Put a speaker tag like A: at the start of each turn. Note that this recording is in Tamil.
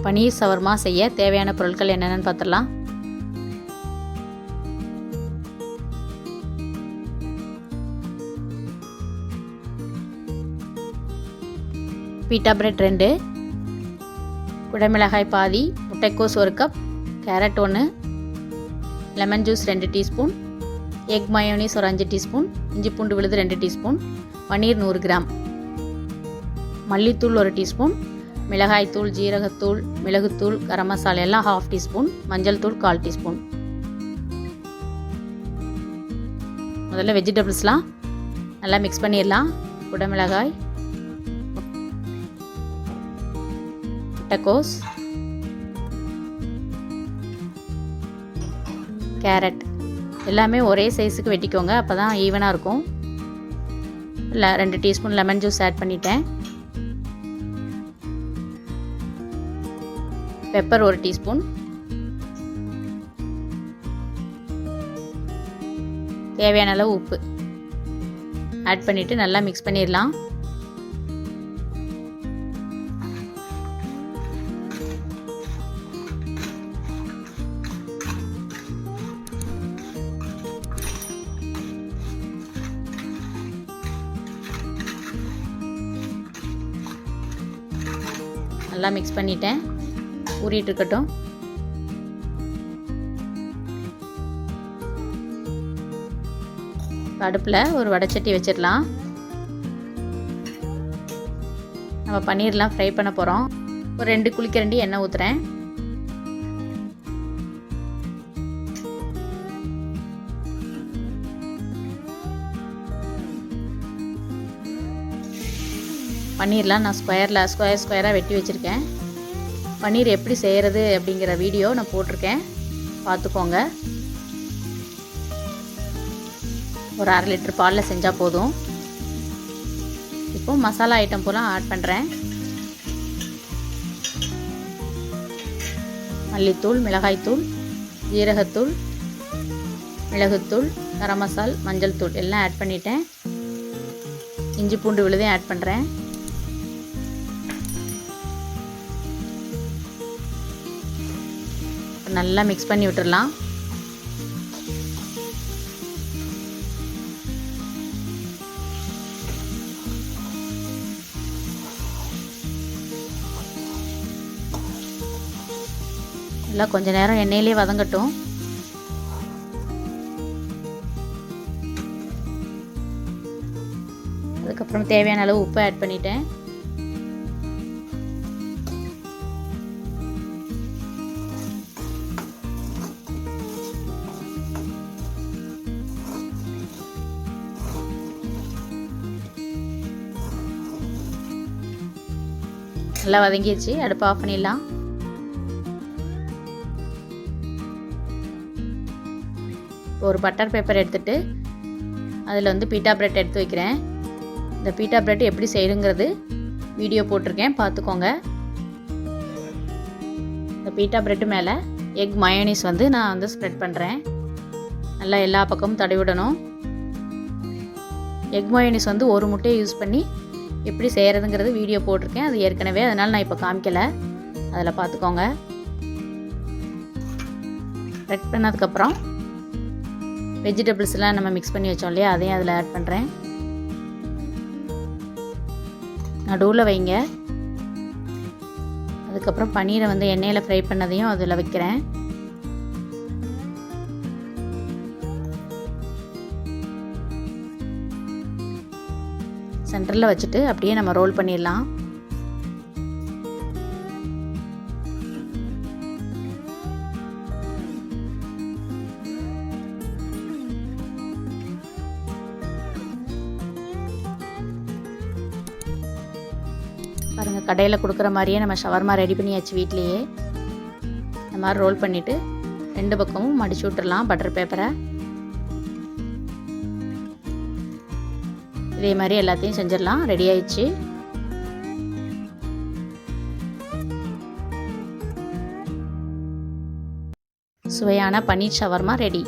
A: பனீர் ஷவர்மா செய்ய தேவையான பொருட்கள் என்னென்னு பார்த்துடலாம். பீட்டா பிரெட் 2, குடமிளகாய் பாதி, முட்டைக்கோஸ் 1 cup, carrot 1, lemon juice 2 teaspoon, egg mayonnaise ஒரு 5 டீஸ்பூன், இஞ்சி பூண்டு விழுது 2 டீஸ்பூன், பன்னீர் 100 கிராம், மல்லித்தூள் 1 டீஸ்பூன், மிளகாய்த்தூள், ஜீரகத்தூள், மிளகுத்தூள், கரம் மசாலா எல்லாம் 1/2 டீஸ்பூன், மஞ்சள் தூள் 1/4 டீஸ்பூன். முதல்ல வெஜிடபிள்ஸ்லாம் நல்லா மிக்ஸ் பண்ணிடலாம். குடமிளகாய், முட்டைக்கோஸ், கேரட் எல்லாமே ஒரே சைஸுக்கு வெட்டிக்கோங்க, அப்போ தான் ஈவனாக இருக்கும். 2 டீஸ்பூன் லெமன் ஜூஸ் ஆட் பண்ணிட்டேன். பெப்பர் 1 டீஸ்பூன், தேவையான அளவு உப்பு ஆட் பண்ணிவிட்டு நல்லா மிக்ஸ் பண்ணிடலாம். நல்லா மிக்ஸ் பண்ணிட்டேன், ஊறிட்டு இருக்கட்டும். அடுப்பில் ஒரு வடைச்சட்டி வச்சிடலாம். நம்ம பன்னீர்லாம் ஃப்ரை பண்ண போகிறோம். ஒரு 2 குழிக்கரண்டி எண்ணெய் ஊற்றுறேன். பன்னீர்லாம் நான் ஸ்கொயராக வெட்டி வச்சுருக்கேன். பன்னீர் எப்படி செய்கிறது அப்படிங்கிற வீடியோ நான் போட்டிருக்கேன், பார்த்துக்கோங்க. ஒரு 1/2 லிட்டர் பாலில் செஞ்சால் போதும். இப்போ மசாலா ஐட்டம் பூரா ஆட் பண்ணுறேன். மல்லித்தூள், மிளகாய்த்தூள், ஜீரகத்தூள், மிளகுத்தூள், கரம் மசால், மஞ்சள் தூள் எல்லாம் ஆட் பண்ணிட்டேன். இஞ்சி பூண்டு விழுதையும் ஆட் பண்ணுறேன். நல்லா மிக்ஸ் பண்ணி விட்டுடலாம். நல்லா கொஞ்ச நேரம் எண்ணெயிலே வதங்கட்டும். அதுக்கப்புறம் தேவையான அளவு உப்பு ஆட் பண்ணிட்டேன். நல்லா வதங்கிடுச்சு, அடுப்பு ஆஃப் பண்ணிடலாம். இப்போ ஒரு பட்டர் பேப்பர் எடுத்துகிட்டு அதில் வந்து பீட்டா பிரெட் எடுத்து வைக்கிறேன். இந்த பீட்டா பிரெட் எப்படி செய்யுங்கிறது வீடியோ போட்டிருக்கேன், பார்த்துக்கோங்க. இந்த பீட்டா பிரெட்டு மேலே எக் மயோனீஸ் வந்து நான் வந்து ஸ்ப்ரெட் பண்ணுறேன். நல்லா எல்லா பக்கமும் தடவிடணும். எக் மயோனீஸ் வந்து ஒரு முட்டையை யூஸ் பண்ணி எப்படி செய்கிறதுங்கிறது வீடியோ போட்டிருக்கேன், அது ஏற்கனவே, அதனால் நான் இப்போ காமிக்கலை, அதில் பார்த்துக்கோங்க. ஸ்ப்ரெட் பண்ணதுக்கப்புறம் வெஜிடபிள்ஸ்லாம் நம்ம மிக்ஸ் பண்ணி வச்சோம் இல்லையா, அதையும் அதில் ஆட் பண்ணுறேன். நடுவில் வைங்க. அதுக்கப்புறம் பன்னீரை வந்து எண்ணெயில் ஃப்ரை பண்ணதையும் அதில் வைக்கிறேன். சென்டரில் வச்சுட்டு அப்படியே நம்ம ரோல் பண்ணிடலாம். பாருங்கள், கடையில் கொடுக்குற மாதிரியே நம்ம ஷவர்மா ரெடி பண்ணியாச்சு வீட்லேயே. இந்த மாதிரி ரோல் பண்ணிவிட்டு 2 பக்கமும் மடிச்சு விட்டுடலாம் பட்டர் பேப்பரை. இதே மாதிரி எல்லாத்தையும் செஞ்சிடலாம். ரெடி ஆயிடுச்சு. சுவையான பன்னீர் ஷவர்மா ரெடி.